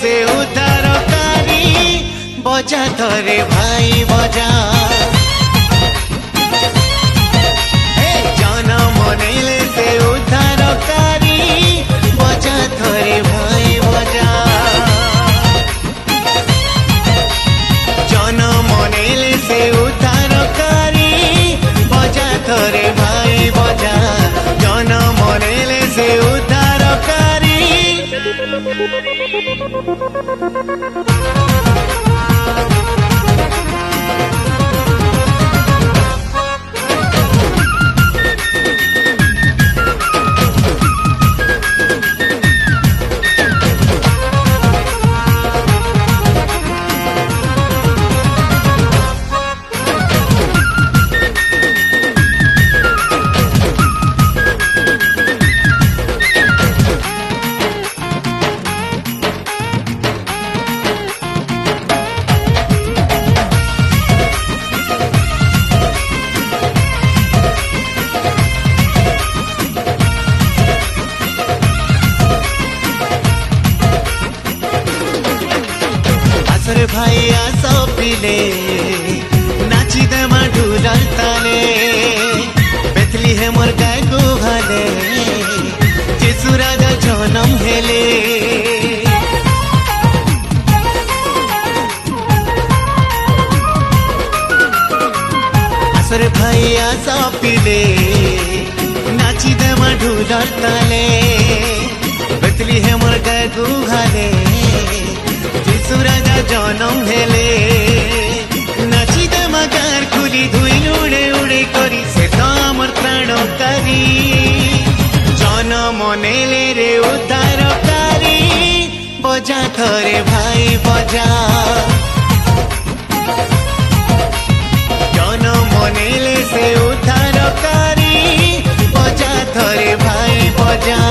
से उद्धारकारी बजा थरे भाई बजा जन्म नेले से उद्धारकारी बजा थरे भाई बजा जन्म नेले से उद्धारकारी बजा थरे भाई बजा जन्म नेले से उद्धारकारी भाई आसो पिले नाची देमा ढुलार ताले बेथली है मोर गाय को भाले जेसु राजा जन्म हेले आसरे भाई आसो पिले नाची देमा ढुलार ताले बेथली है मोर गाय को भाले राजा जन्म हेले नाची दमागार खुली धुई उड़े उड़े करी से तो आमर प्राणकारी जन्म नेले रे उद्धारकारी बजा थरे भाई बजा जन्म नेले से उद्धारकारी बजा थरे भाई बजा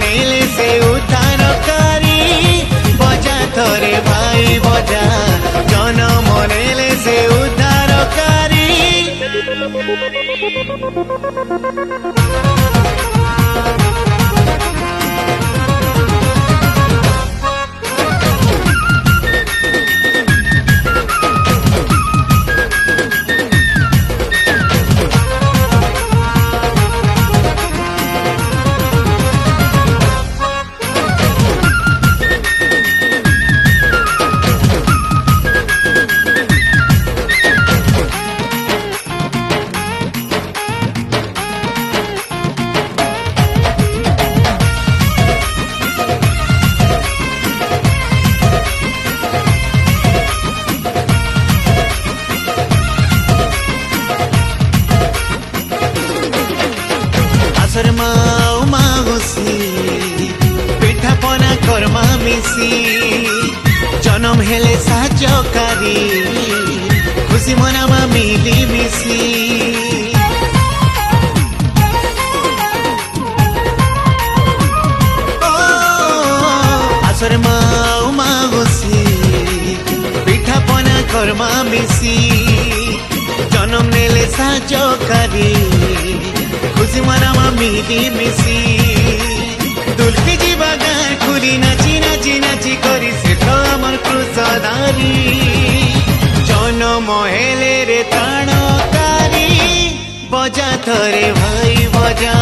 नेले से उद्धारकारी बजा थरे भाई बजा जन्म नेले से उद्धारकारी पिठा पना कर्मा मिसी जन्म हेले साजकारी खुशी मनामा मिली मिसी आसर माऊ मागुसी पिठा पना कर्मा मिसी जन्म नेले साजकारी खुशी मनामा मिली मिसी दुल्फी जी बागान खुली नाची नाची नाची करी से तो आमर क्रुसदारी जन्म हेले रे त्राणकारी बजा थरे भाई बजा।